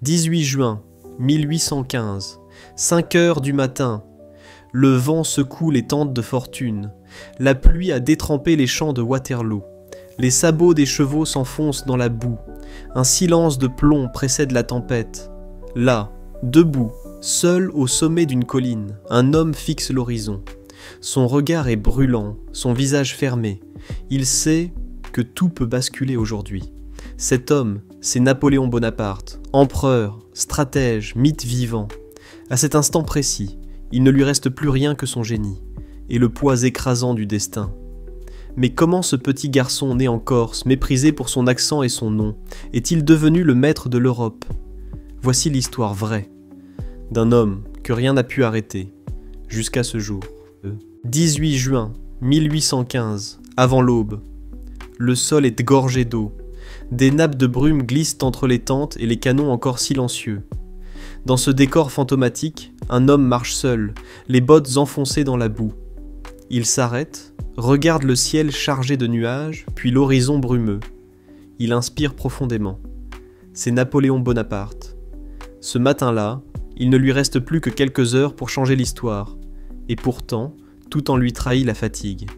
18 juin 1815, 5 heures du matin. Le vent secoue les tentes de fortune. La pluie a détrempé les champs de Waterloo. Les sabots des chevaux s'enfoncent dans la boue. Un silence de plomb précède la tempête. Là, debout, seul au sommet d'une colline, un homme fixe l'horizon. Son regard est brûlant, son visage fermé. Il sait que tout peut basculer aujourd'hui. Cet homme, c'est Napoléon Bonaparte, empereur, stratège, mythe vivant. À cet instant précis, il ne lui reste plus rien que son génie, et le poids écrasant du destin. Mais comment ce petit garçon né en Corse, méprisé pour son accent et son nom, est-il devenu le maître de l'Europe? Voici l'histoire vraie d'un homme que rien n'a pu arrêter, jusqu'à ce jour. 18 juin 1815, avant l'aube. Le sol est gorgé d'eau. Des nappes de brume glissent entre les tentes et les canons encore silencieux. Dans ce décor fantomatique, un homme marche seul, les bottes enfoncées dans la boue. Il s'arrête, regarde le ciel chargé de nuages, puis l'horizon brumeux. Il inspire profondément. C'est Napoléon Bonaparte. Ce matin-là, il ne lui reste plus que quelques heures pour changer l'histoire. Et pourtant, tout en lui trahit la fatigue,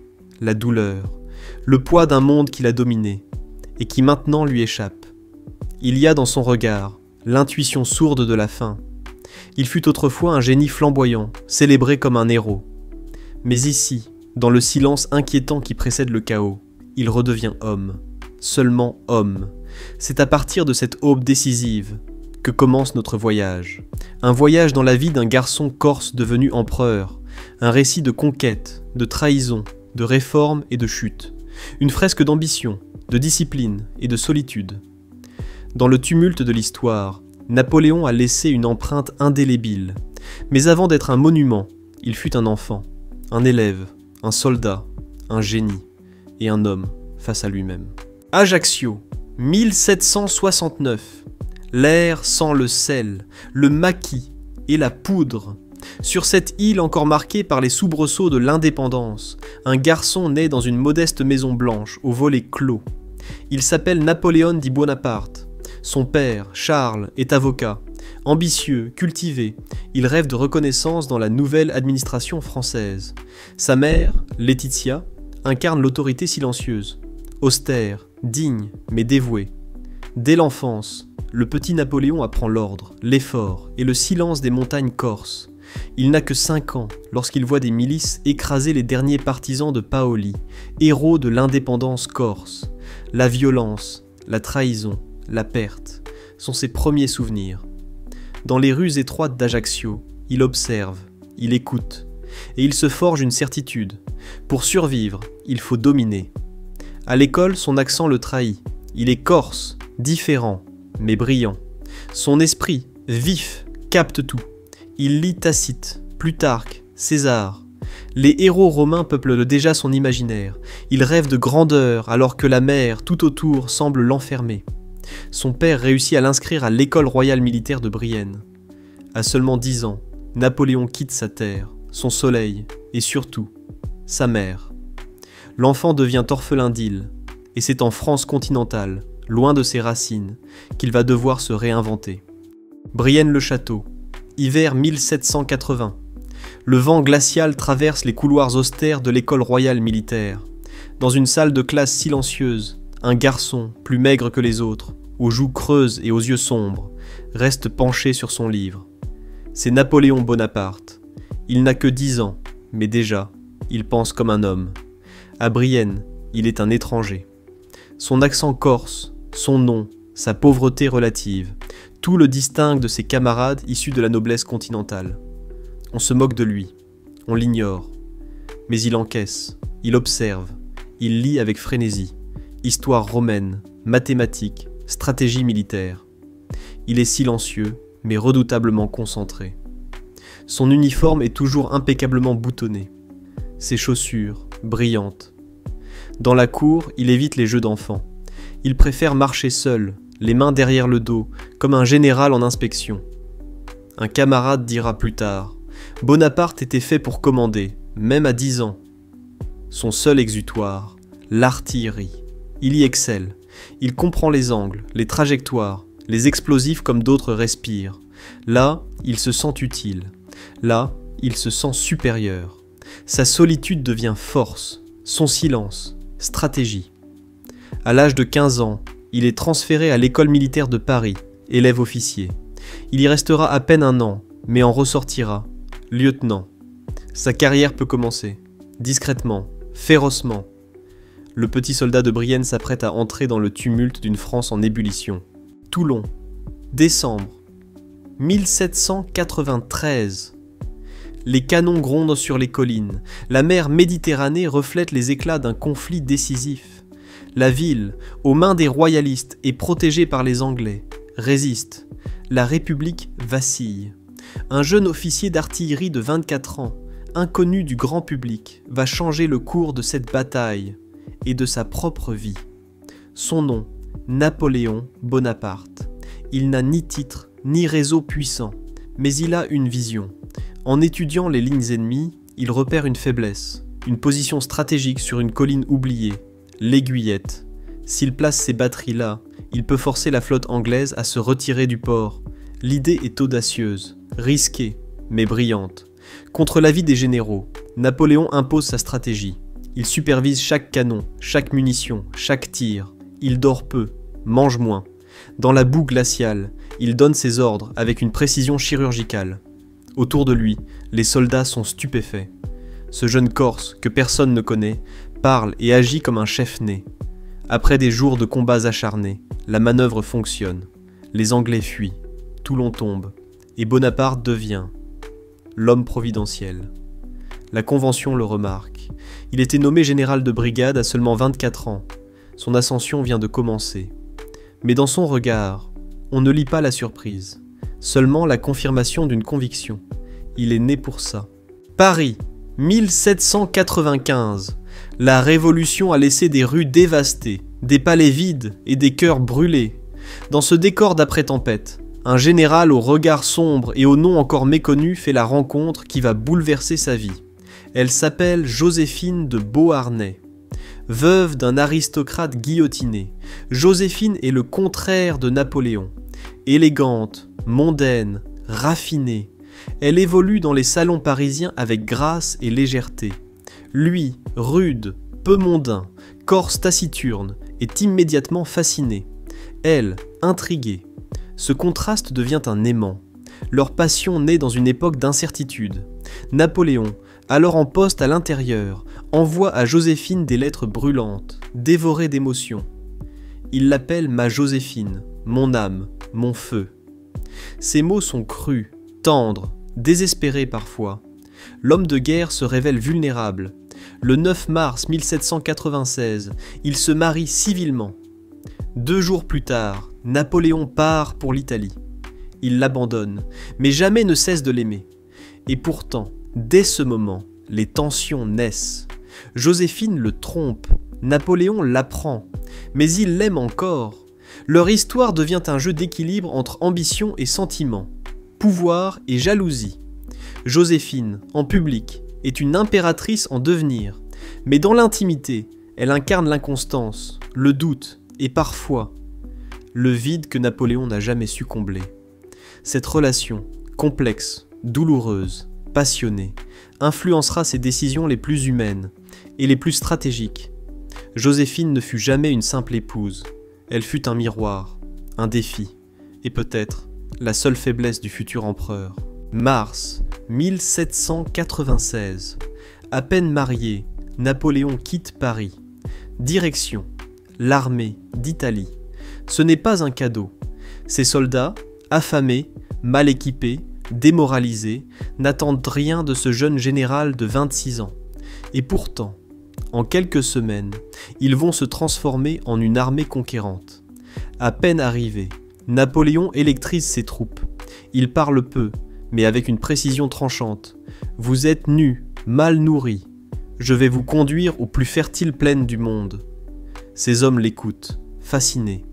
la douleur, le poids d'un monde qu'il a dominé, et qui maintenant lui échappe. Il y a dans son regard l'intuition sourde de la fin. Il fut autrefois un génie flamboyant, célébré comme un héros. Mais ici, dans le silence inquiétant qui précède le chaos, il redevient homme, seulement homme. C'est à partir de cette aube décisive que commence notre voyage. Un voyage dans la vie d'un garçon corse devenu empereur, un récit de conquête, de trahison, de réforme et de chute. Une fresque d'ambition, de discipline et de solitude. Dans le tumulte de l'histoire, Napoléon a laissé une empreinte indélébile. Mais avant d'être un monument, il fut un enfant, un élève, un soldat, un génie et un homme face à lui-même. Ajaccio, 1769. L'air sent le sel, le maquis et la poudre. Sur cette île encore marquée par les soubresauts de l'indépendance, un garçon naît dans une modeste maison blanche aux volets clos. Il s'appelle Napoléon di Bonaparte. Son père, Charles, est avocat. Ambitieux, cultivé, il rêve de reconnaissance dans la nouvelle administration française. Sa mère, Laetitia, incarne l'autorité silencieuse. Austère, digne, mais dévouée. Dès l'enfance, le petit Napoléon apprend l'ordre, l'effort et le silence des montagnes corses. Il n'a que 5 ans lorsqu'il voit des milices écraser les derniers partisans de Paoli, héros de l'indépendance corse. La violence, la trahison, la perte sont ses premiers souvenirs. Dans les rues étroites d'Ajaccio, il observe, il écoute, et il se forge une certitude. Pour survivre, il faut dominer. À l'école, son accent le trahit. Il est corse, différent, mais brillant. Son esprit, vif, capte tout. Il lit Tacite, Plutarque, César. Les héros romains peuplent déjà son imaginaire. Il rêve de grandeur alors que la mer, tout autour, semble l'enfermer. Son père réussit à l'inscrire à l'école royale militaire de Brienne. À seulement 10 ans, Napoléon quitte sa terre, son soleil et surtout, sa mère. L'enfant devient orphelin d'île, et c'est en France continentale, loin de ses racines, qu'il va devoir se réinventer. Brienne-le-Château, hiver 1780. Le vent glacial traverse les couloirs austères de l'école royale militaire. Dans une salle de classe silencieuse, un garçon, plus maigre que les autres, aux joues creuses et aux yeux sombres, reste penché sur son livre. C'est Napoléon Bonaparte. Il n'a que 10 ans, mais déjà, il pense comme un homme. À Brienne, il est un étranger. Son accent corse, son nom, sa pauvreté relative, tout le distingue de ses camarades issus de la noblesse continentale. On se moque de lui, on l'ignore. Mais il encaisse, il observe, il lit avec frénésie. Histoire romaine, mathématiques, stratégie militaire. Il est silencieux, mais redoutablement concentré. Son uniforme est toujours impeccablement boutonné. Ses chaussures, brillantes. Dans la cour, il évite les jeux d'enfants. Il préfère marcher seul, les mains derrière le dos, comme un général en inspection. Un camarade dira plus tard, Bonaparte était fait pour commander, même à 10 ans. Son seul exutoire, l'artillerie. Il y excelle. Il comprend les angles, les trajectoires, les explosifs comme d'autres respirent. Là, il se sent utile. Là, il se sent supérieur. Sa solitude devient force, son silence, stratégie. À l'âge de 15 ans, il est transféré à l'école militaire de Paris, élève officier. Il y restera à peine un an, mais en ressortira, lieutenant. Sa carrière peut commencer, discrètement, férocement. Le petit soldat de Brienne s'apprête à entrer dans le tumulte d'une France en ébullition. Toulon, décembre 1793. Les canons grondent sur les collines. La mer Méditerranée reflète les éclats d'un conflit décisif. La ville, aux mains des royalistes et protégée par les Anglais, résiste. La République vacille. Un jeune officier d'artillerie de 24 ans, inconnu du grand public, va changer le cours de cette bataille et de sa propre vie. Son nom, Napoléon Bonaparte. Il n'a ni titre, ni réseau puissant, mais il a une vision. En étudiant les lignes ennemies, il repère une faiblesse, une position stratégique sur une colline oubliée, l'Aiguillette. S'il place ses batteries là, il peut forcer la flotte anglaise à se retirer du port. L'idée est audacieuse, risquée, mais brillante. Contre l'avis des généraux, Napoléon impose sa stratégie. Il supervise chaque canon, chaque munition, chaque tir. Il dort peu, mange moins. Dans la boue glaciale, il donne ses ordres avec une précision chirurgicale. Autour de lui, les soldats sont stupéfaits. Ce jeune Corse, que personne ne connaît, parle et agit comme un chef né. Après des jours de combats acharnés, la manœuvre fonctionne. Les Anglais fuient, Toulon tombe, et Bonaparte devient l'homme providentiel. La Convention le remarque. Il était nommé général de brigade à seulement 24 ans. Son ascension vient de commencer. Mais dans son regard, on ne lit pas la surprise, seulement la confirmation d'une conviction. Il est né pour ça. Paris, 1795. La Révolution a laissé des rues dévastées, des palais vides et des cœurs brûlés. Dans ce décor d'après-tempête, un général au regard sombre et au nom encore méconnu fait la rencontre qui va bouleverser sa vie. Elle s'appelle Joséphine de Beauharnais. Veuve d'un aristocrate guillotiné, Joséphine est le contraire de Napoléon. Élégante, mondaine, raffinée, elle évolue dans les salons parisiens avec grâce et légèreté. Lui, rude, peu mondain, corse taciturne, est immédiatement fasciné. Elle, intriguée. Ce contraste devient un aimant. Leur passion naît dans une époque d'incertitude. Napoléon, alors en poste à l'intérieur, envoie à Joséphine des lettres brûlantes, dévorées d'émotions. Il l'appelle ma Joséphine, mon âme, mon feu. Ces mots sont crus, tendres, désespérés parfois. L'homme de guerre se révèle vulnérable. Le 9 mars 1796, il se marie civilement. 2 jours plus tard, Napoléon part pour l'Italie. Il l'abandonne, mais jamais ne cesse de l'aimer. Et pourtant, dès ce moment, les tensions naissent. Joséphine le trompe, Napoléon l'apprend, mais il l'aime encore. Leur histoire devient un jeu d'équilibre entre ambition et sentiment, pouvoir et jalousie. Joséphine, en public, est une impératrice en devenir, mais dans l'intimité, elle incarne l'inconstance, le doute et parfois le vide que Napoléon n'a jamais su combler. Cette relation, complexe, douloureuse, passionnée, influencera ses décisions les plus humaines et les plus stratégiques. Joséphine ne fut jamais une simple épouse, elle fut un miroir, un défi, et peut-être la seule faiblesse du futur empereur. Mars 1796. À peine marié, Napoléon quitte Paris. Direction, l'armée d'Italie. Ce n'est pas un cadeau. Ces soldats, affamés, mal équipés, démoralisés, n'attendent rien de ce jeune général de 26 ans. Et pourtant, en quelques semaines, ils vont se transformer en une armée conquérante. À peine arrivé, Napoléon électrise ses troupes. Il parle peu, mais avec une précision tranchante. Vous êtes nus, mal nourris. Je vais vous conduire aux plus fertiles plaines du monde. Ces hommes l'écoutent, fascinés.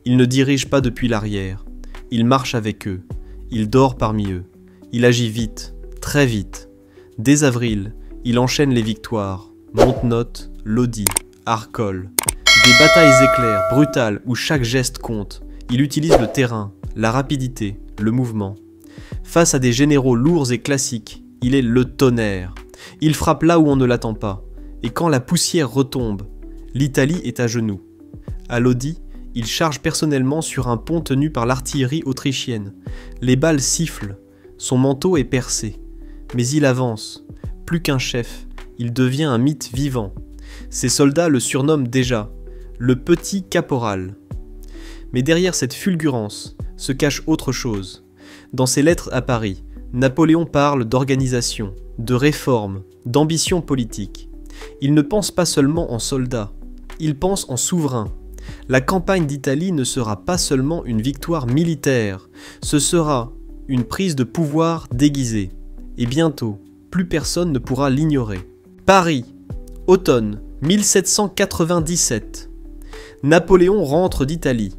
Il ne dirige pas depuis l'arrière. Il marche avec eux. Il dort parmi eux. Il agit vite, très vite. Dès avril, il enchaîne les victoires. Montenotte, Lodi, Arcole. Des batailles éclairs, brutales, où chaque geste compte. Il utilise le terrain, la rapidité, le mouvement. Face à des généraux lourds et classiques, il est le tonnerre. Il frappe là où on ne l'attend pas. Et quand la poussière retombe, l'Italie est à genoux. À Lodi, il charge personnellement sur un pont tenu par l'artillerie autrichienne. Les balles sifflent, son manteau est percé. Mais il avance. Plus qu'un chef, il devient un mythe vivant. Ses soldats le surnomment déjà le petit caporal. Mais derrière cette fulgurance se cache autre chose. Dans ses lettres à Paris, Napoléon parle d'organisation, de réforme, d'ambition politique. Il ne pense pas seulement en soldat, il pense en souverain. La campagne d'Italie ne sera pas seulement une victoire militaire, ce sera une prise de pouvoir déguisée. Et bientôt, plus personne ne pourra l'ignorer. Paris, automne 1797. Napoléon rentre d'Italie.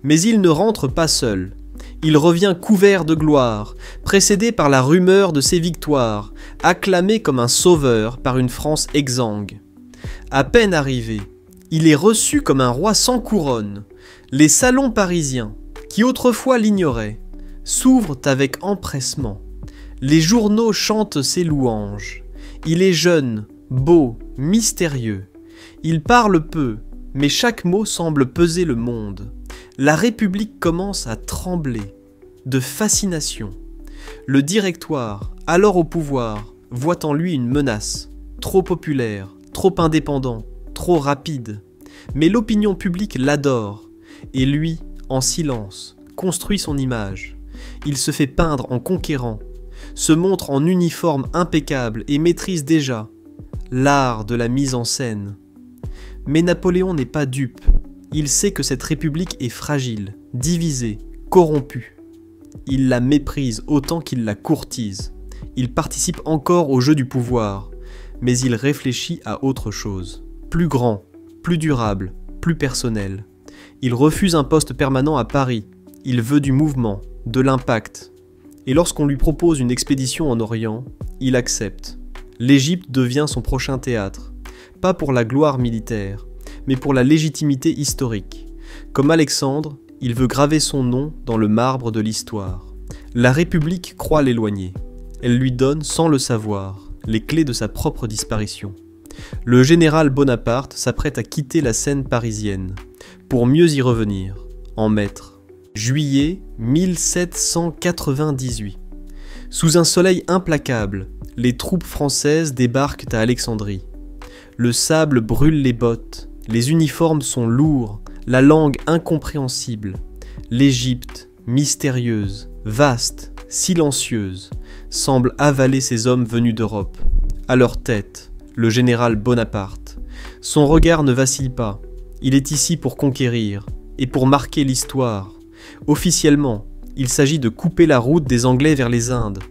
Mais il ne rentre pas seul. Il revient couvert de gloire, précédé par la rumeur de ses victoires, acclamé comme un sauveur par une France exsangue. À peine arrivé, il est reçu comme un roi sans couronne. Les salons parisiens, qui autrefois l'ignoraient, s'ouvrent avec empressement. Les journaux chantent ses louanges. Il est jeune, beau, mystérieux. Il parle peu, mais chaque mot semble peser le monde. La République commence à trembler, de fascination. Le Directoire, alors au pouvoir, voit en lui une menace, trop populaire, trop indépendant, trop rapide. Mais l'opinion publique l'adore, et lui, en silence, construit son image. Il se fait peindre en conquérant, se montre en uniforme impeccable et maîtrise déjà l'art de la mise en scène. Mais Napoléon n'est pas dupe. Il sait que cette république est fragile, divisée, corrompue. Il la méprise autant qu'il la courtise. Il participe encore au jeu du pouvoir, mais il réfléchit à autre chose. Plus grand, plus durable, plus personnel. Il refuse un poste permanent à Paris. Il veut du mouvement, de l'impact. Et lorsqu'on lui propose une expédition en Orient, il accepte. L'Égypte devient son prochain théâtre. Pas pour la gloire militaire, mais pour la légitimité historique. Comme Alexandre, il veut graver son nom dans le marbre de l'histoire. La République croit l'éloigner. Elle lui donne, sans le savoir, les clés de sa propre disparition. Le général Bonaparte s'apprête à quitter la scène parisienne, pour mieux y revenir, en maître. Juillet 1798. Sous un soleil implacable, les troupes françaises débarquent à Alexandrie. Le sable brûle les bottes, les uniformes sont lourds, la langue incompréhensible. L'Égypte, mystérieuse, vaste, silencieuse, semble avaler ces hommes venus d'Europe. À leur tête, le général Bonaparte. Son regard ne vacille pas. Il est ici pour conquérir et pour marquer l'histoire. Officiellement, il s'agit de couper la route des Anglais vers les Indes.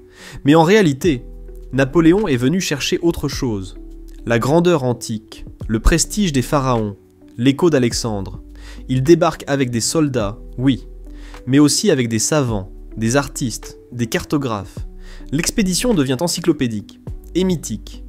Mais en réalité, Napoléon est venu chercher autre chose. La grandeur antique, le prestige des pharaons, l'écho d'Alexandre. Il débarque avec des soldats, oui, mais aussi avec des savants, des artistes, des cartographes. L'expédition devient encyclopédique et mythique.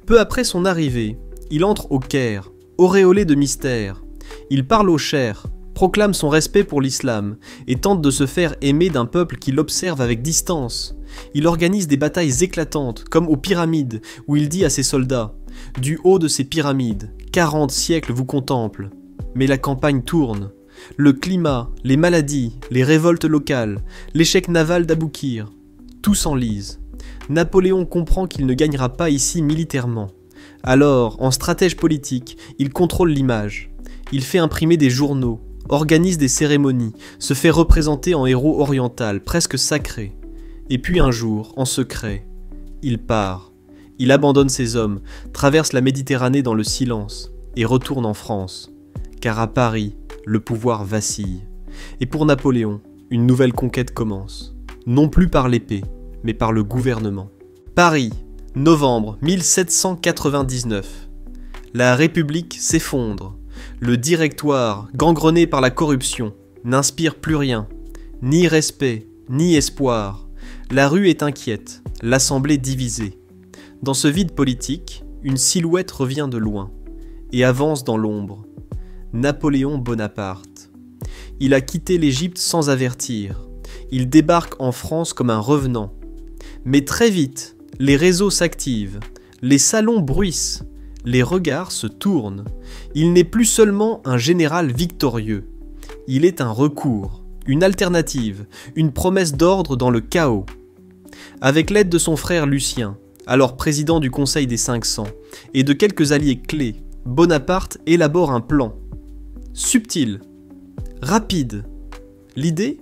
Peu après son arrivée, il entre au Caire, auréolé de mystère. Il parle aux chers, proclame son respect pour l'islam et tente de se faire aimer d'un peuple qui l'observe avec distance. Il organise des batailles éclatantes, comme aux pyramides, où il dit à ses soldats « Du haut de ces pyramides, 40 siècles vous contemplent. » Mais la campagne tourne. Le climat, les maladies, les révoltes locales, l'échec naval d'Aboukir, tout s'enlise. Napoléon comprend qu'il ne gagnera pas ici militairement. Alors, en stratège politique, il contrôle l'image. Il fait imprimer des journaux, organise des cérémonies, se fait représenter en héros oriental, presque sacré. Et puis un jour, en secret, il part. Il abandonne ses hommes, traverse la Méditerranée dans le silence et retourne en France. Car à Paris, le pouvoir vacille. Et pour Napoléon, une nouvelle conquête commence. Non plus par l'épée, mais par le gouvernement. Paris, novembre 1799. La République s'effondre. Le Directoire, gangrené par la corruption, n'inspire plus rien. Ni respect, ni espoir. La rue est inquiète, l'Assemblée divisée. Dans ce vide politique, une silhouette revient de loin et avance dans l'ombre. Napoléon Bonaparte. Il a quitté l'Égypte sans avertir. Il débarque en France comme un revenant. Mais très vite, les réseaux s'activent, les salons bruissent, les regards se tournent. Il n'est plus seulement un général victorieux. Il est un recours, une alternative, une promesse d'ordre dans le chaos. Avec l'aide de son frère Lucien, alors président du Conseil des 500, et de quelques alliés clés, Bonaparte élabore un plan. Subtil, rapide. L'idée ?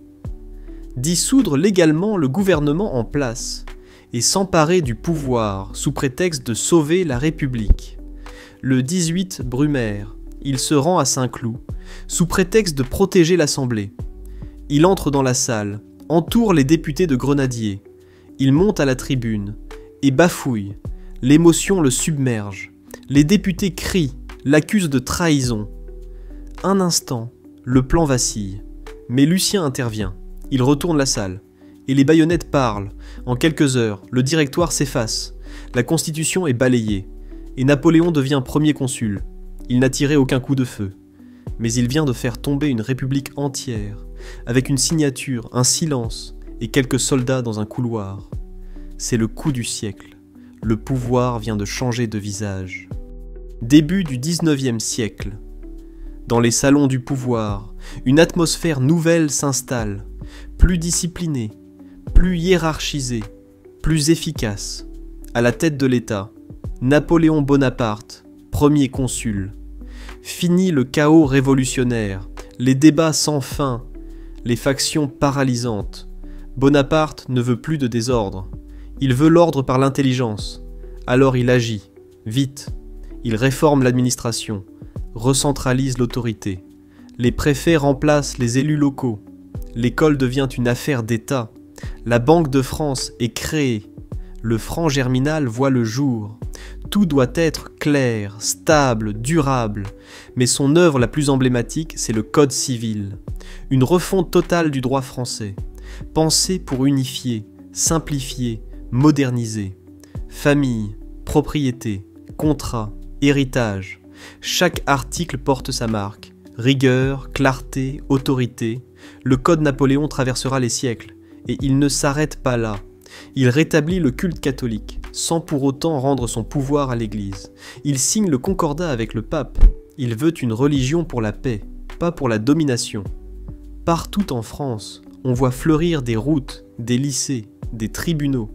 Dissoudre légalement le gouvernement en place et s'emparer du pouvoir sous prétexte de sauver la République. Le 18 Brumaire, il se rend à Saint-Cloud, sous prétexte de protéger l'Assemblée. Il entre dans la salle, entoure les députés de Grenadier. Il monte à la tribune et bafouille. L'émotion le submerge. Les députés crient, l'accusent de trahison. Un instant, le plan vacille. Mais Lucien intervient. Il retourne la salle. Et les baïonnettes parlent. En quelques heures, le directoire s'efface. La Constitution est balayée. Et Napoléon devient premier consul. Il n'a tiré aucun coup de feu. Mais il vient de faire tomber une république entière, avec une signature, un silence et quelques soldats dans un couloir. C'est le coup du siècle. Le pouvoir vient de changer de visage. Début du 19e siècle. Dans les salons du pouvoir, une atmosphère nouvelle s'installe, plus disciplinée, plus hiérarchisée, plus efficace. À la tête de l'État, Napoléon Bonaparte, premier consul. Fini le chaos révolutionnaire, les débats sans fin, les factions paralysantes. Bonaparte ne veut plus de désordre. Il veut l'ordre par l'intelligence. Alors il agit, vite. Il réforme l'administration, recentralise l'autorité. Les préfets remplacent les élus locaux. L'école devient une affaire d'État. La Banque de France est créée. Le franc germinal voit le jour. Tout doit être clair, stable, durable. Mais son œuvre la plus emblématique, c'est le Code civil. Une refonte totale du droit français. Pensée pour unifier, simplifier, moderniser. Famille, propriété, contrat, héritage. Chaque article porte sa marque. Rigueur, clarté, autorité. Le Code Napoléon traversera les siècles. Et il ne s'arrête pas là. Il rétablit le culte catholique, sans pour autant rendre son pouvoir à l'Église. Il signe le concordat avec le pape. Il veut une religion pour la paix, pas pour la domination. Partout en France, on voit fleurir des routes, des lycées, des tribunaux.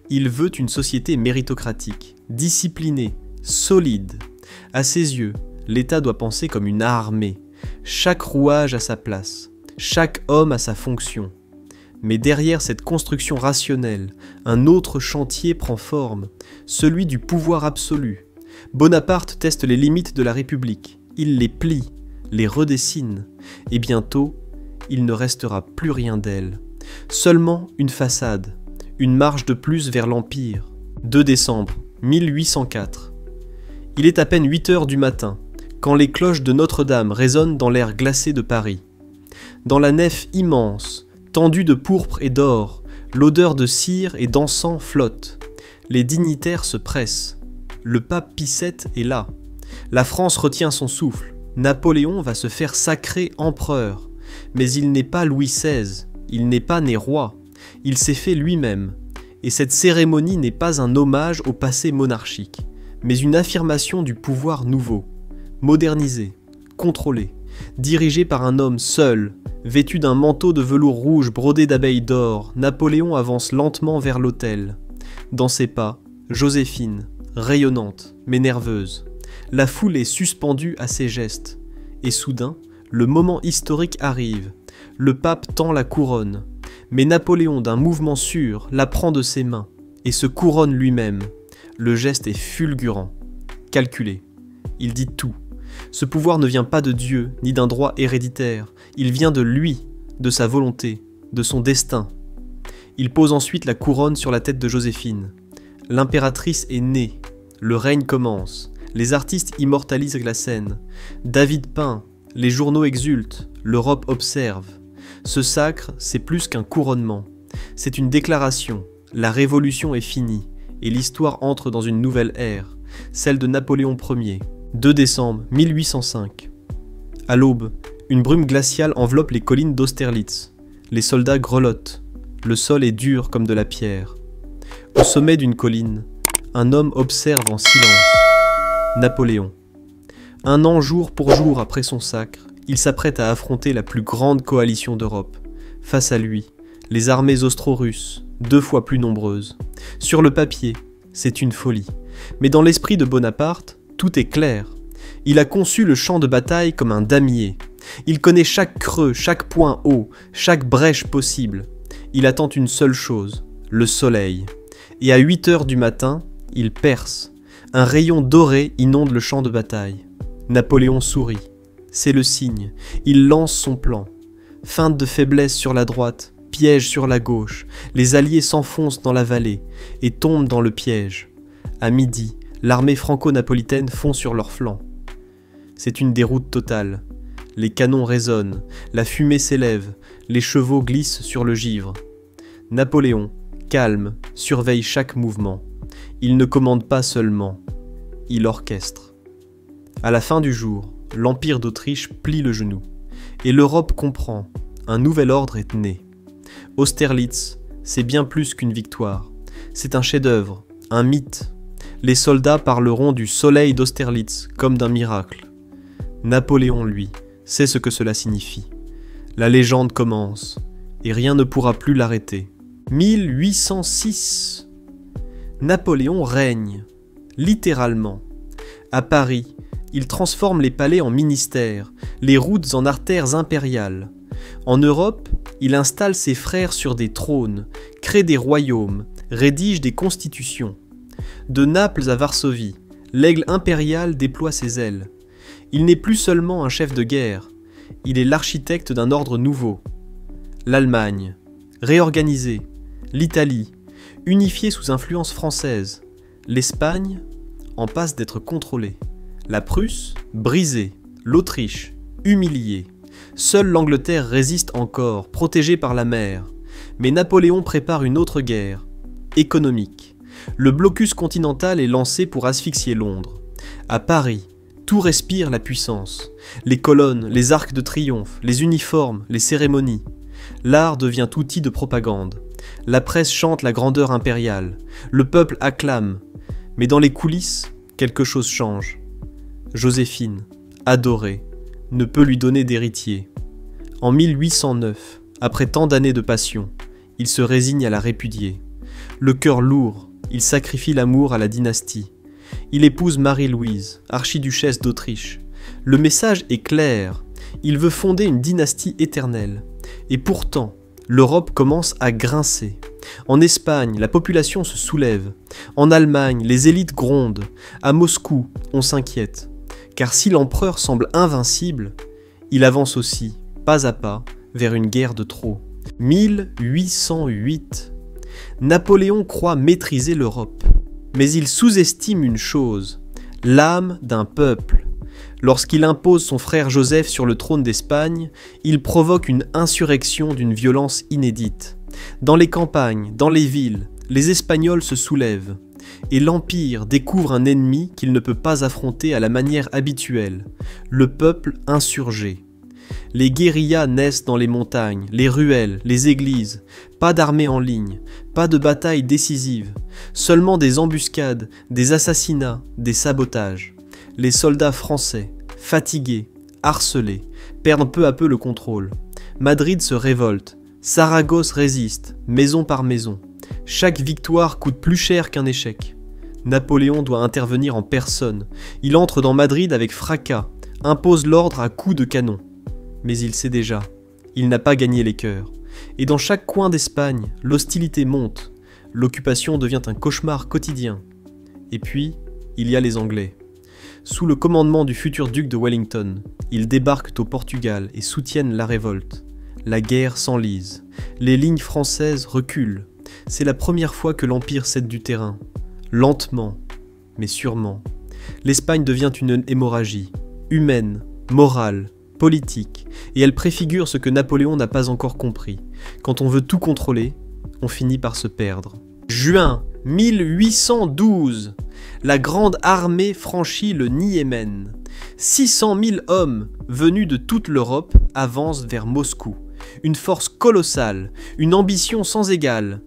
Il veut une société méritocratique, disciplinée, solide. À ses yeux, l'État doit penser comme une armée. Chaque rouage a sa place, chaque homme a sa fonction. Mais derrière cette construction rationnelle, un autre chantier prend forme, celui du pouvoir absolu. Bonaparte teste les limites de la République, il les plie, les redessine, et bientôt, il ne restera plus rien d'elle. Seulement une façade, une marche de plus vers l'Empire. 2 décembre 1804. Il est à peine 8 heures du matin, quand les cloches de Notre-Dame résonnent dans l'air glacé de Paris. Dans la nef immense, tendue de pourpre et d'or, l'odeur de cire et d'encens flotte. Les dignitaires se pressent. Le pape Pie VII est là. La France retient son souffle. Napoléon va se faire sacrer empereur. Mais il n'est pas Louis XVI. Il n'est pas né roi. Il s'est fait lui-même. Et cette cérémonie n'est pas un hommage au passé monarchique, mais une affirmation du pouvoir nouveau, modernisé, contrôlé, dirigé par un homme seul. Vêtu d'un manteau de velours rouge brodé d'abeilles d'or, Napoléon avance lentement vers l'autel. Dans ses pas, Joséphine, rayonnante, mais nerveuse. La foule est suspendue à ses gestes. Et soudain, le moment historique arrive. Le pape tend la couronne. Mais Napoléon, d'un mouvement sûr, la prend de ses mains et se couronne lui-même. Le geste est fulgurant, calculé. Il dit tout. Ce pouvoir ne vient pas de Dieu, ni d'un droit héréditaire. Il vient de lui, de sa volonté, de son destin. Il pose ensuite la couronne sur la tête de Joséphine. L'impératrice est née. Le règne commence. Les artistes immortalisent la scène. David peint. Les journaux exultent. L'Europe observe. Ce sacre, c'est plus qu'un couronnement. C'est une déclaration. La révolution est finie. Et l'histoire entre dans une nouvelle ère. Celle de Napoléon Ier. 2 décembre 1805. À l'aube, Une brume glaciale enveloppe les collines d'Austerlitz. Les soldats grelottent. Le sol est dur comme de la pierre. Au sommet d'une colline, un homme observe en silence. Napoléon. Un an jour pour jour après son sacre, il s'apprête à affronter la plus grande coalition d'Europe. Face à lui, les armées austro-russes, 2 fois plus nombreuses. Sur le papier, c'est une folie. Mais dans l'esprit de Bonaparte, tout est clair. Il a conçu le champ de bataille comme un damier. Il connaît chaque creux, chaque point haut, chaque brèche possible. Il attend une seule chose, le soleil. Et à 8 heures du matin, il perce. Un rayon doré inonde le champ de bataille. Napoléon sourit. C'est le signe. Il lance son plan. Feinte de faiblesse sur la droite, piège sur la gauche. Les alliés s'enfoncent dans la vallée et tombent dans le piège. À midi, l'armée franco-napolitaine fond sur leur flanc. C'est une déroute totale. Les canons résonnent, la fumée s'élève, les chevaux glissent sur le givre. Napoléon, calme, surveille chaque mouvement. Il ne commande pas seulement, il orchestre. À la fin du jour, l'Empire d'Autriche plie le genou. Et l'Europe comprend, un nouvel ordre est né. Austerlitz, c'est bien plus qu'une victoire. C'est un chef-d'œuvre, un mythe. Les soldats parleront du soleil d'Austerlitz comme d'un miracle. Napoléon, lui, sait ce que cela signifie. La légende commence, et rien ne pourra plus l'arrêter. 1806. Napoléon règne, littéralement. À Paris, il transforme les palais en ministères, les routes en artères impériales. En Europe, il installe ses frères sur des trônes, crée des royaumes, rédige des constitutions. De Naples à Varsovie, l'aigle impérial déploie ses ailes. Il n'est plus seulement un chef de guerre, il est l'architecte d'un ordre nouveau. L'Allemagne, réorganisée, l'Italie, unifiée sous influence française, l'Espagne, en passe d'être contrôlée, la Prusse, brisée, l'Autriche, humiliée. Seule l'Angleterre résiste encore, protégée par la mer. Mais Napoléon prépare une autre guerre, économique. Le blocus continental est lancé pour asphyxier Londres. À Paris, tout respire la puissance. Les colonnes, les arcs de triomphe, les uniformes, les cérémonies. L'art devient outil de propagande. La presse chante la grandeur impériale. Le peuple acclame. Mais dans les coulisses, quelque chose change. Joséphine, adorée, ne peut lui donner d'héritier. En 1809, après tant d'années de passion, il se résigne à la répudier. Le cœur lourd, il sacrifie l'amour à la dynastie. Il épouse Marie-Louise, archiduchesse d'Autriche. Le message est clair, il veut fonder une dynastie éternelle. Et pourtant, l'Europe commence à grincer. En Espagne, la population se soulève. En Allemagne, les élites grondent. À Moscou, on s'inquiète. Car si l'empereur semble invincible, il avance aussi, pas à pas, vers une guerre de trop. 1808. Napoléon croit maîtriser l'Europe. Mais il sous-estime une chose, l'âme d'un peuple. Lorsqu'il impose son frère Joseph sur le trône d'Espagne, il provoque une insurrection d'une violence inédite. Dans les campagnes, dans les villes, les Espagnols se soulèvent. Et l'Empire découvre un ennemi qu'il ne peut pas affronter à la manière habituelle, le peuple insurgé. Les guérillas naissent dans les montagnes, les ruelles, les églises, pas d'armée en ligne, pas de bataille décisive, seulement des embuscades, des assassinats, des sabotages. Les soldats français, fatigués, harcelés, perdent peu à peu le contrôle. Madrid se révolte, Saragosse résiste, maison par maison. Chaque victoire coûte plus cher qu'un échec. Napoléon doit intervenir en personne. Il entre dans Madrid avec fracas, impose l'ordre à coups de canon. Mais il sait déjà, il n'a pas gagné les cœurs. Et dans chaque coin d'Espagne, l'hostilité monte. L'occupation devient un cauchemar quotidien. Et puis, il y a les Anglais. Sous le commandement du futur duc de Wellington, ils débarquent au Portugal et soutiennent la révolte. La guerre s'enlise. Les lignes françaises reculent. C'est la première fois que l'Empire cède du terrain. Lentement, mais sûrement. L'Espagne devient une hémorragie, humaine, morale, politique, et elle préfigure ce que Napoléon n'a pas encore compris. Quand on veut tout contrôler, on finit par se perdre. Juin 1812. La grande armée franchit le Niémen. 600 000 hommes venus de toute l'Europe avancent vers Moscou. Une force colossale, une ambition sans égale.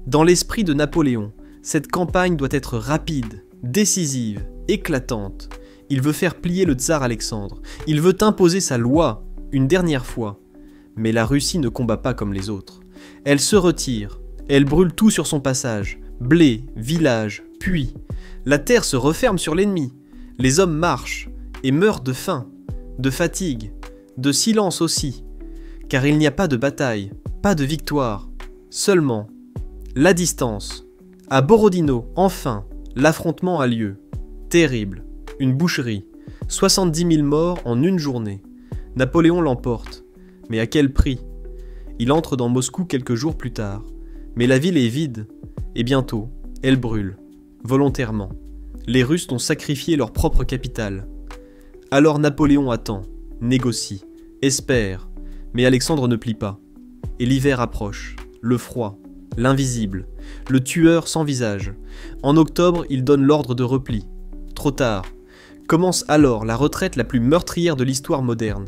Dans l'esprit de Napoléon, cette campagne doit être rapide, décisive, éclatante. Il veut faire plier le tsar Alexandre. Il veut imposer sa loi, une dernière fois. Mais la Russie ne combat pas comme les autres. Elle se retire. Elle brûle tout sur son passage. Blé, villages, puits. La terre se referme sur l'ennemi. Les hommes marchent et meurent de faim, de fatigue, de silence aussi. Car il n'y a pas de bataille, pas de victoire. Seulement la distance. À Borodino, enfin, l'affrontement a lieu. Terrible. Une boucherie. 70 000 morts en une journée. Napoléon l'emporte. Mais à quel prix? Il entre dans Moscou quelques jours plus tard. Mais la ville est vide. Et bientôt, elle brûle. Volontairement. Les Russes ont sacrifié leur propre capitale. Alors Napoléon attend, négocie, espère. Mais Alexandre ne plie pas. Et l'hiver approche. Le froid. L'invisible. Le tueur sans visage. En octobre, il donne l'ordre de repli. Trop tard. Commence alors la retraite la plus meurtrière de l'histoire moderne.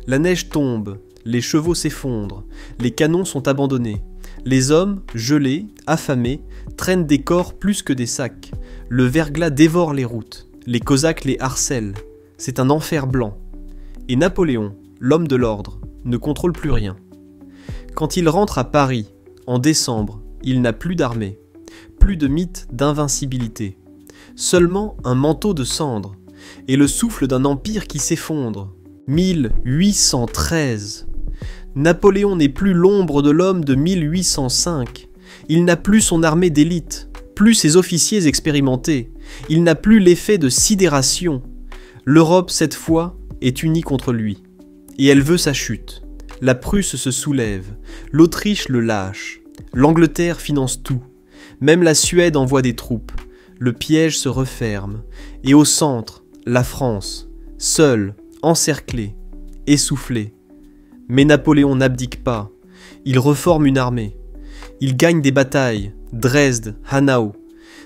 La neige tombe, les chevaux s'effondrent, les canons sont abandonnés. Les hommes, gelés, affamés, traînent des corps plus que des sacs. Le verglas dévore les routes, les Cosaques les harcèlent. C'est un enfer blanc. Et Napoléon, l'homme de l'ordre, ne contrôle plus rien. Quand il rentre à Paris, en décembre, il n'a plus d'armée, plus de mythe d'invincibilité. Seulement un manteau de cendres, et le souffle d'un empire qui s'effondre. 1813. Napoléon n'est plus l'ombre de l'homme de 1805. Il n'a plus son armée d'élite, plus ses officiers expérimentés. Il n'a plus l'effet de sidération. L'Europe, cette fois, est unie contre lui. Et elle veut sa chute. La Prusse se soulève. L'Autriche le lâche. L'Angleterre finance tout. Même la Suède envoie des troupes. Le piège se referme. Et au centre, la France, seule, encerclée, essoufflée. Mais Napoléon n'abdique pas. Il reforme une armée. Il gagne des batailles, Dresde, Hanau,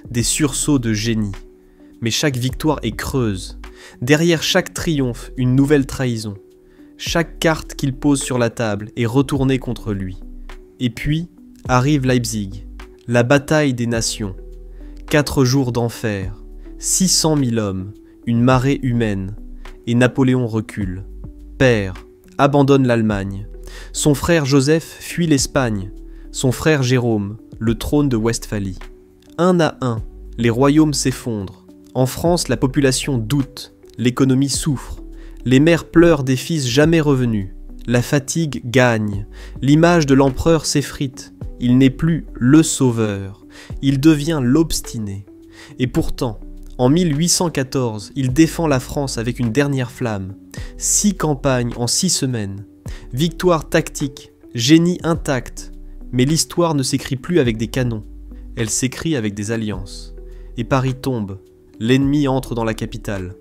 des sursauts de génie. Mais chaque victoire est creuse. Derrière chaque triomphe, une nouvelle trahison. Chaque carte qu'il pose sur la table est retournée contre lui. Et puis arrive Leipzig, la bataille des nations. 4 jours d'enfer, 600 000 hommes, une marée humaine. Et Napoléon recule, perd, abandonne l'Allemagne. Son frère Joseph fuit l'Espagne. Son frère Jérôme, le trône de Westphalie. Un à un, les royaumes s'effondrent. En France, la population doute, l'économie souffre. Les mères pleurent des fils jamais revenus. La fatigue gagne. L'image de l'empereur s'effrite. Il n'est plus le sauveur. Il devient l'obstiné. Et pourtant, en 1814, il défend la France avec une dernière flamme. 6 campagnes en 6 semaines. Victoire tactique, génie intact. Mais l'histoire ne s'écrit plus avec des canons. Elle s'écrit avec des alliances. Et Paris tombe. L'ennemi entre dans la capitale.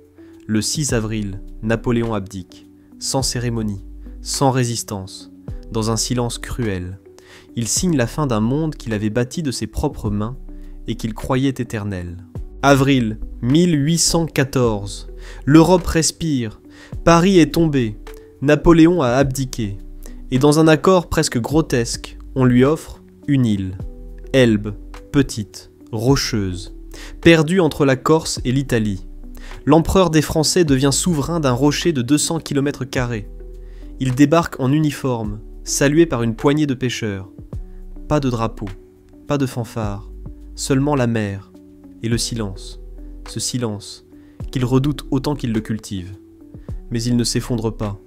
Le 6 avril, Napoléon abdique. Sans cérémonie, sans résistance, dans un silence cruel. Il signe la fin d'un monde qu'il avait bâti de ses propres mains et qu'il croyait éternel. Avril 1814. L'Europe respire. Paris est tombé. Napoléon a abdiqué. Et dans un accord presque grotesque, on lui offre une île. Elbe, petite, rocheuse, perdue entre la Corse et l'Italie. L'empereur des Français devient souverain d'un rocher de 200 km². Il débarque en uniforme, salué par une poignée de pêcheurs. Pas de drapeau, pas de fanfare, seulement la mer et le silence. Ce silence, qu'il redoute autant qu'il le cultive. Mais il ne s'effondre pas.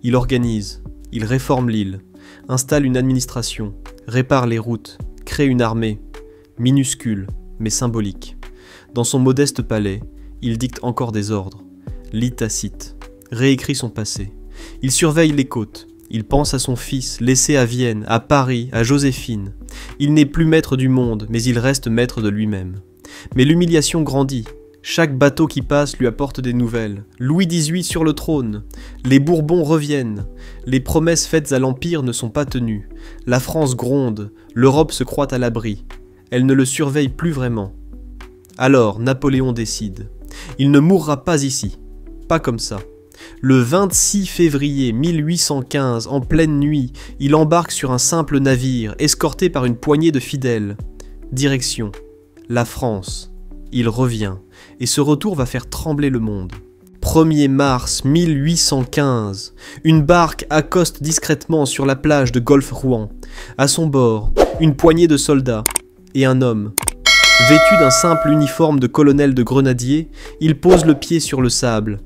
Il organise, il réforme l'île, installe une administration, répare les routes, crée une armée, minuscule mais symbolique. Dans son modeste palais, il dicte encore des ordres, lit Tacite, réécrit son passé. Il surveille les côtes, il pense à son fils laissé à Vienne, à Paris, à Joséphine. Il n'est plus maître du monde, mais il reste maître de lui-même. Mais l'humiliation grandit. Chaque bateau qui passe lui apporte des nouvelles. Louis XVIII sur le trône. Les Bourbons reviennent. Les promesses faites à l'Empire ne sont pas tenues. La France gronde. L'Europe se croit à l'abri. Elle ne le surveille plus vraiment. Alors Napoléon décide. Il ne mourra pas ici. Pas comme ça. Le 26 février 1815, en pleine nuit, il embarque sur un simple navire, escorté par une poignée de fidèles. Direction, la France. Il revient, et ce retour va faire trembler le monde. 1er mars 1815, une barque accoste discrètement sur la plage de Golfe-Rouen. À son bord, une poignée de soldats et un homme. Vêtu d'un simple uniforme de colonel de grenadier, il pose le pied sur le sable.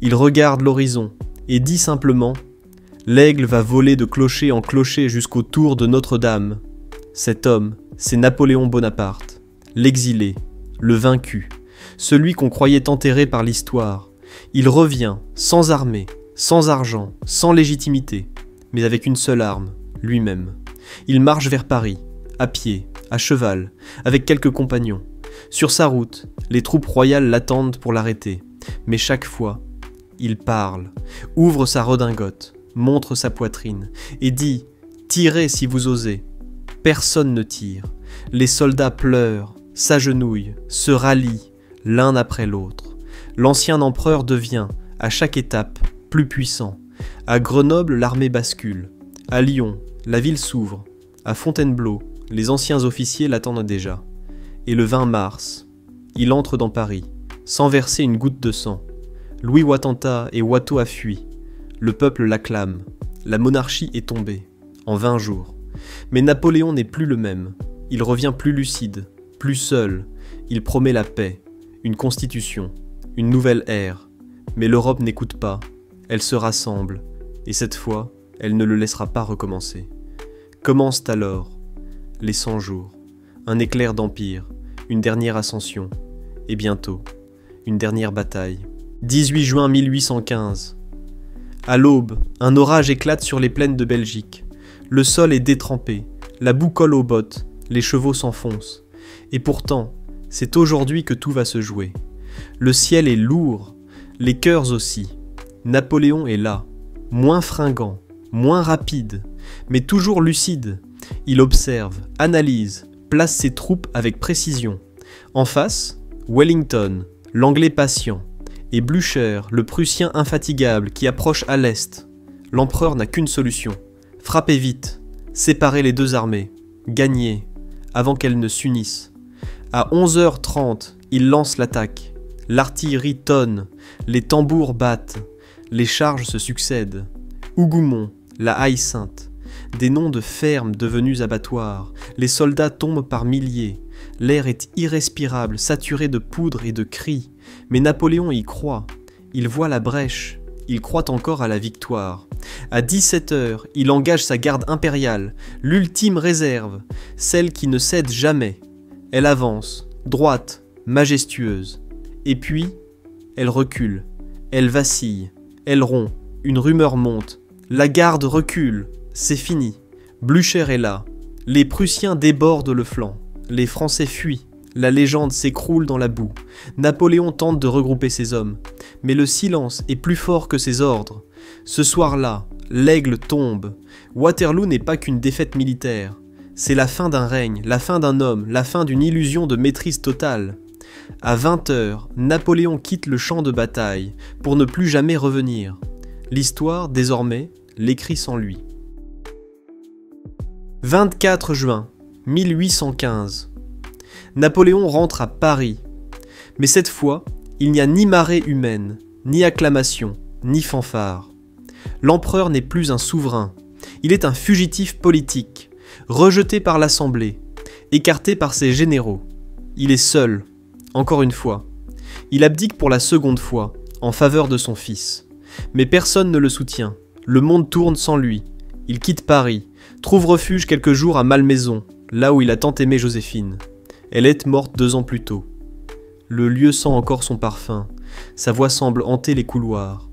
Il regarde l'horizon et dit simplement « L'aigle va voler de clocher en clocher jusqu'au tour de Notre-Dame. » Cet homme, c'est Napoléon Bonaparte, l'exilé, le vaincu, celui qu'on croyait enterré par l'histoire. Il revient, sans armée, sans argent, sans légitimité, mais avec une seule arme, lui-même. Il marche vers Paris, à pied, à cheval, avec quelques compagnons. Sur sa route, les troupes royales l'attendent pour l'arrêter, mais chaque fois, il parle, ouvre sa redingote, montre sa poitrine, et dit « Tirez si vous osez ». Personne ne tire. Les soldats pleurent, s'agenouillent, se rallient, l'un après l'autre. L'ancien empereur devient, à chaque étape, plus puissant. À Grenoble, l'armée bascule. À Lyon, la ville s'ouvre. À Fontainebleau, les anciens officiers l'attendent déjà. Et le 20 mars, il entre dans Paris, sans verser une goutte de sang. Louis Ouattanta et Watteau a fui. Le peuple l'acclame. La monarchie est tombée, en 20 jours. Mais Napoléon n'est plus le même. Il revient plus lucide, plus seul. Il promet la paix, une constitution, une nouvelle ère. Mais l'Europe n'écoute pas. Elle se rassemble. Et cette fois, elle ne le laissera pas recommencer. Commencent alors les 100 jours. Un éclair d'empire, une dernière ascension. Et bientôt, une dernière bataille. 18 juin 1815. À l'aube, un orage éclate sur les plaines de Belgique. Le sol est détrempé, la boue colle aux bottes, les chevaux s'enfoncent. Et pourtant, c'est aujourd'hui que tout va se jouer. Le ciel est lourd, les cœurs aussi. Napoléon est là, moins fringant, moins rapide, mais toujours lucide. Il observe, analyse, place ses troupes avec précision. En face, Wellington, l'Anglais patient, et Blücher, le Prussien infatigable qui approche à l'est. L'empereur n'a qu'une solution. Frapper vite, séparer les deux armées, gagner, avant qu'elles ne s'unissent. À 11h30, il lance l'attaque. L'artillerie tonne, les tambours battent, les charges se succèdent. Hougoumont, la Haie-Sainte, des noms de fermes devenues abattoirs, les soldats tombent par milliers. L'air est irrespirable, saturé de poudre et de cris. Mais Napoléon y croit. Il voit la brèche. Il croit encore à la victoire. À 17h, il engage sa garde impériale, l'ultime réserve, celle qui ne cède jamais. Elle avance, droite, majestueuse. Et puis, elle recule. Elle vacille. Elle rompt. Une rumeur monte. La garde recule. C'est fini. Blücher est là. Les Prussiens débordent le flanc. Les Français fuient. La légende s'écroule dans la boue. Napoléon tente de regrouper ses hommes. Mais le silence est plus fort que ses ordres. Ce soir-là, l'aigle tombe. Waterloo n'est pas qu'une défaite militaire. C'est la fin d'un règne, la fin d'un homme, la fin d'une illusion de maîtrise totale. À 20h, Napoléon quitte le champ de bataille pour ne plus jamais revenir. L'histoire, désormais, l'écrit sans lui. 24 juin 1815. Napoléon rentre à Paris. Mais cette fois, il n'y a ni marée humaine, ni acclamation, ni fanfare. L'empereur n'est plus un souverain. Il est un fugitif politique, rejeté par l'Assemblée, écarté par ses généraux. Il est seul, encore une fois. Il abdique pour la seconde fois, en faveur de son fils. Mais personne ne le soutient. Le monde tourne sans lui. Il quitte Paris, trouve refuge quelques jours à Malmaison, là où il a tant aimé Joséphine. Elle est morte 2 ans plus tôt. Le lieu sent encore son parfum. Sa voix semble hanter les couloirs.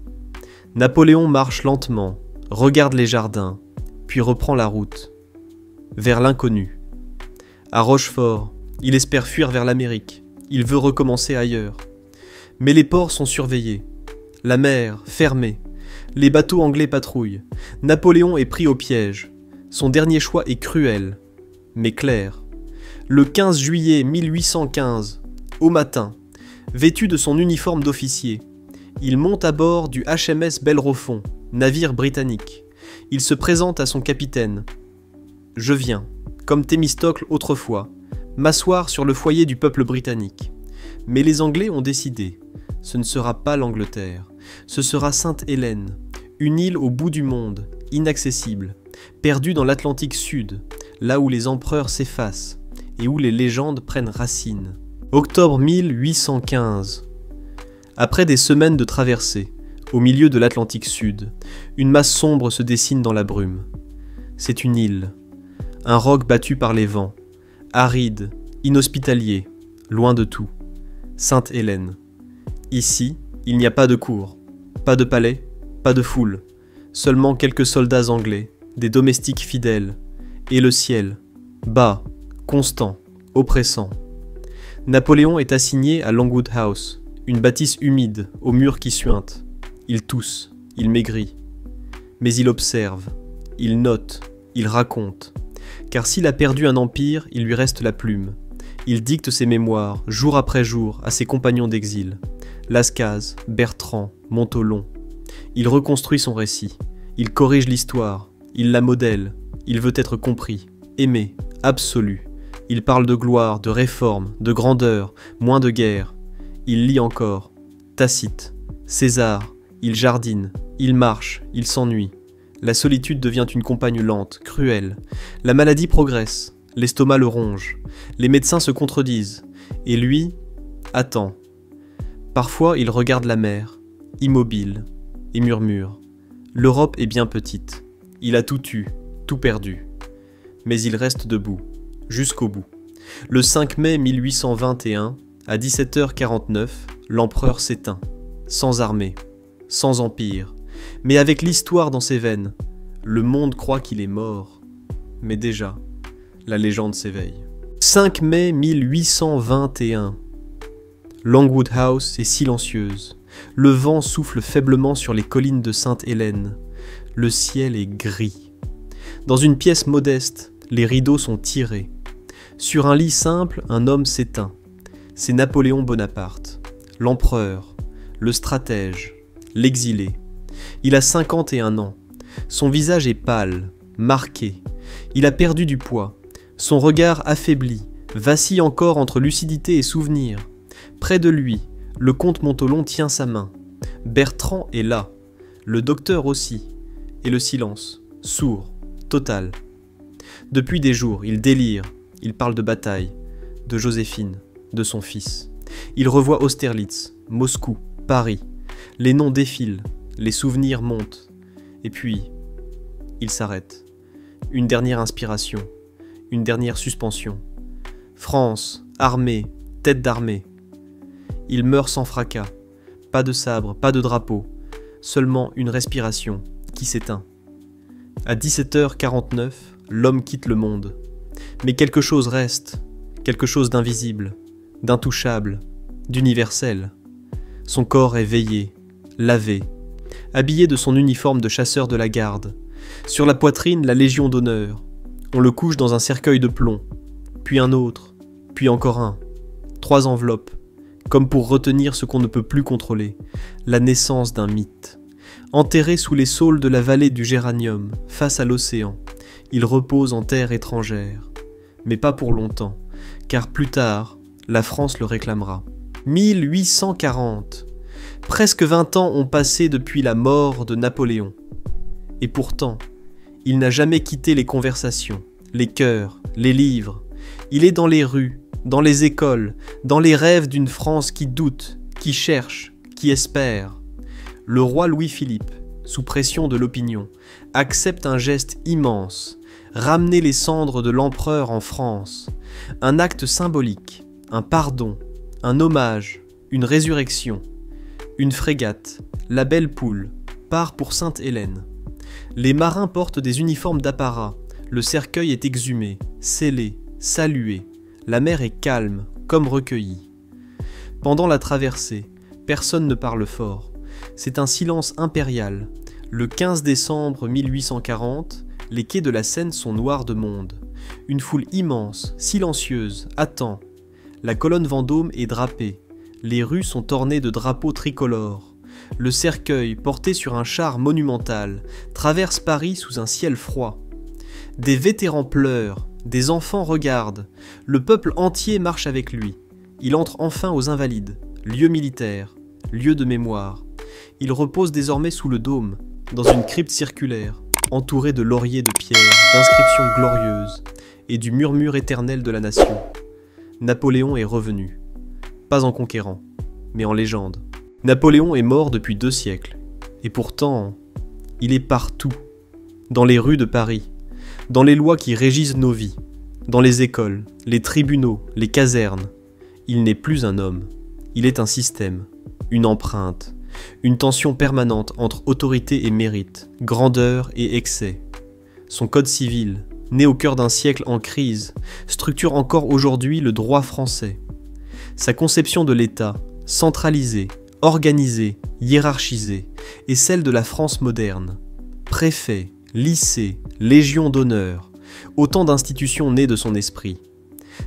Napoléon marche lentement, regarde les jardins, puis reprend la route. Vers l'inconnu. À Rochefort, il espère fuir vers l'Amérique. Il veut recommencer ailleurs. Mais les ports sont surveillés. La mer, fermée. Les bateaux anglais patrouillent. Napoléon est pris au piège. Son dernier choix est cruel, mais clair. Le 15 juillet 1815, Au matin, vêtu de son uniforme d'officier, il monte à bord du HMS Bellerophon, navire britannique. Il se présente à son capitaine. « Je viens, comme Thémistocle autrefois, m'asseoir sur le foyer du peuple britannique. Mais les Anglais ont décidé. Ce ne sera pas l'Angleterre. Ce sera Sainte-Hélène, une île au bout du monde, inaccessible, perdue dans l'Atlantique Sud, là où les empereurs s'effacent et où les légendes prennent racine. » Octobre 1815. Après des semaines de traversée, au milieu de l'Atlantique Sud, une masse sombre se dessine dans la brume. C'est une île, un roc battu par les vents, aride, inhospitalier, loin de tout. Sainte-Hélène. Ici, il n'y a pas de cour, pas de palais, pas de foule, seulement quelques soldats anglais, des domestiques fidèles, et le ciel, bas, constant, oppressant. Napoléon est assigné à Longwood House, une bâtisse humide, aux murs qui suintent. Il tousse, il maigrit. Mais il observe, il note, il raconte. Car s'il a perdu un empire, il lui reste la plume. Il dicte ses mémoires, jour après jour, à ses compagnons d'exil. Lascaz, Bertrand, Montholon. Il reconstruit son récit. Il corrige l'histoire. Il la modèle. Il veut être compris, aimé, absolu. Il parle de gloire, de réforme, de grandeur, moins de guerre. Il lit encore. Tacite. César. Il jardine. Il marche. Il s'ennuie. La solitude devient une compagne lente, cruelle. La maladie progresse. L'estomac le ronge. Les médecins se contredisent. Et lui attend. Parfois, il regarde la mer, immobile, et murmure. L'Europe est bien petite. Il a tout eu, tout perdu. Mais il reste debout, jusqu'au bout. Le 5 mai 1821, à 17h49, l'empereur s'éteint, sans armée, sans empire, mais avec l'histoire dans ses veines. Le monde croit qu'il est mort, mais déjà, la légende s'éveille. 5 mai 1821. Longwood House est silencieuse. Le vent souffle faiblement sur les collines de Sainte-Hélène. Le ciel est gris. Dans une pièce modeste, les rideaux sont tirés. Sur un lit simple, un homme s'éteint. C'est Napoléon Bonaparte, l'empereur, le stratège, l'exilé. Il a 51 ans. Son visage est pâle, marqué. Il a perdu du poids. Son regard affaibli vacille encore entre lucidité et souvenir. Près de lui, le comte Montholon tient sa main. Bertrand est là, le docteur aussi, et le silence, sourd, total. Depuis des jours, il délire, il parle de bataille, de Joséphine, de son fils. Il revoit Austerlitz, Moscou, Paris. Les noms défilent, les souvenirs montent. Et puis, il s'arrête. Une dernière inspiration, une dernière suspension. France, armée, tête d'armée. Il meurt sans fracas, pas de sabre, pas de drapeau, seulement une respiration qui s'éteint. À 17h49, l'homme quitte le monde. Mais quelque chose reste, quelque chose d'invisible, d'intouchable, d'universel. Son corps est veillé, lavé, habillé de son uniforme de chasseur de la garde. Sur la poitrine, la Légion d'honneur. On le couche dans un cercueil de plomb, puis un autre, puis encore un. 3 enveloppes. Comme pour retenir ce qu'on ne peut plus contrôler, la naissance d'un mythe. Enterré sous les saules de la vallée du Géranium, face à l'océan, il repose en terre étrangère. Mais pas pour longtemps, car plus tard, la France le réclamera. 1840. Presque 20 ans ont passé depuis la mort de Napoléon. Et pourtant, il n'a jamais quitté les conversations, les cœurs, les livres. Il est dans les rues, dans les écoles, dans les rêves d'une France qui doute, qui cherche, qui espère. Le roi Louis-Philippe, sous pression de l'opinion, accepte un geste immense, ramener les cendres de l'empereur en France. Un acte symbolique, un pardon, un hommage, une résurrection. Une frégate, la Belle Poule, part pour Sainte-Hélène. Les marins portent des uniformes d'apparat, le cercueil est exhumé, scellé, salué. La mer est calme, comme recueillie. Pendant la traversée, personne ne parle fort. C'est un silence impérial. Le 15 décembre 1840, les quais de la Seine sont noirs de monde. Une foule immense, silencieuse, attend. La colonne Vendôme est drapée. Les rues sont ornées de drapeaux tricolores. Le cercueil, porté sur un char monumental, traverse Paris sous un ciel froid. Des vétérans pleurent, des enfants regardent. Le peuple entier marche avec lui. Il entre enfin aux Invalides, lieu militaire, lieu de mémoire. Il repose désormais sous le dôme, dans une crypte circulaire, entourée de lauriers de pierre, d'inscriptions glorieuses et du murmure éternel de la nation. Napoléon est revenu, pas en conquérant, mais en légende. Napoléon est mort depuis 2 siècles, et pourtant, il est partout, dans les rues de Paris, dans les lois qui régissent nos vies, dans les écoles, les tribunaux, les casernes. Il n'est plus un homme, il est un système, une empreinte, une tension permanente entre autorité et mérite, grandeur et excès. Son code civil, né au cœur d'un siècle en crise, structure encore aujourd'hui le droit français. Sa conception de l'État, centralisée, organisée, hiérarchisée, est celle de la France moderne. Préfet, lycée, légion d'honneur, autant d'institutions nées de son esprit.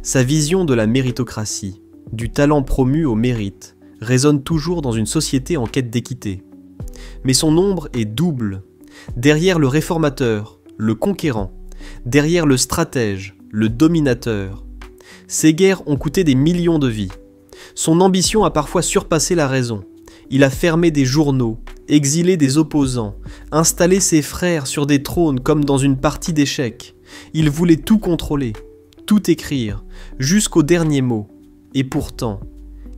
Sa vision de la méritocratie, du talent promu au mérite, résonne toujours dans une société en quête d'équité. Mais son ombre est double. Derrière le réformateur, le conquérant, derrière le stratège, le dominateur. Ces guerres ont coûté des millions de vies. Son ambition a parfois surpassé la raison. Il a fermé des journaux, exilé des opposants, installé ses frères sur des trônes comme dans une partie d'échecs. Il voulait tout contrôler, tout écrire, jusqu'au dernier mot. Et pourtant,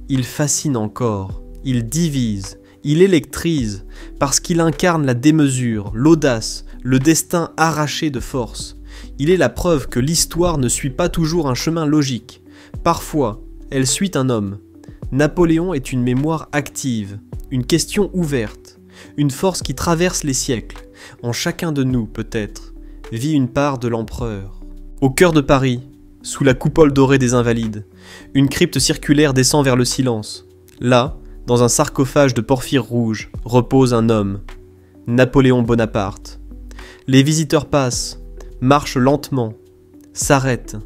il fascine encore, il divise, il électrise, parce qu'il incarne la démesure, l'audace, le destin arraché de force. Il est la preuve que l'histoire ne suit pas toujours un chemin logique. Parfois, elle suit un homme. Napoléon est une mémoire active, une question ouverte, une force qui traverse les siècles. En chacun de nous, peut-être, vit une part de l'empereur. Au cœur de Paris, sous la coupole dorée des Invalides, une crypte circulaire descend vers le silence. Là, dans un sarcophage de porphyre rouge, repose un homme, Napoléon Bonaparte. Les visiteurs passent, marchent lentement, s'arrêtent,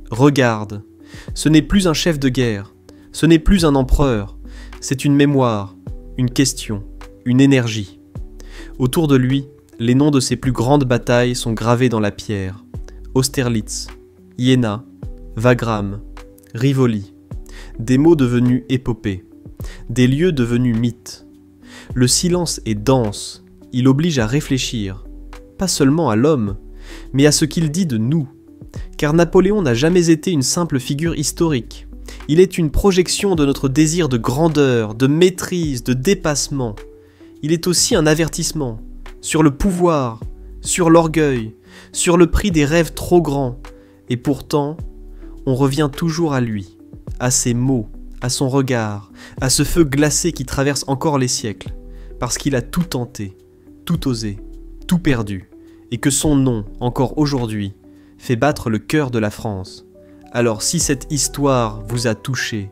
regardent. Ce n'est plus un chef de guerre, ce n'est plus un empereur, c'est une mémoire, une question, une énergie. Autour de lui, les noms de ses plus grandes batailles sont gravés dans la pierre. Austerlitz, Iéna, Wagram, Rivoli, des mots devenus épopées, des lieux devenus mythes. Le silence est dense, il oblige à réfléchir, pas seulement à l'homme, mais à ce qu'il dit de nous. Car Napoléon n'a jamais été une simple figure historique. Il est une projection de notre désir de grandeur, de maîtrise, de dépassement. Il est aussi un avertissement sur le pouvoir, sur l'orgueil, sur le prix des rêves trop grands. Et pourtant, on revient toujours à lui, à ses mots, à son regard, à ce feu glacé qui traverse encore les siècles, parce qu'il a tout tenté, tout osé, tout perdu, et que son nom, encore aujourd'hui, fait battre le cœur de la France. Alors si cette histoire vous a touché,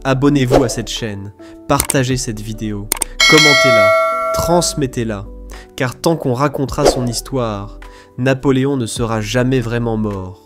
abonnez-vous à cette chaîne, partagez cette vidéo, commentez-la, transmettez-la, car tant qu'on racontera son histoire, Napoléon ne sera jamais vraiment mort.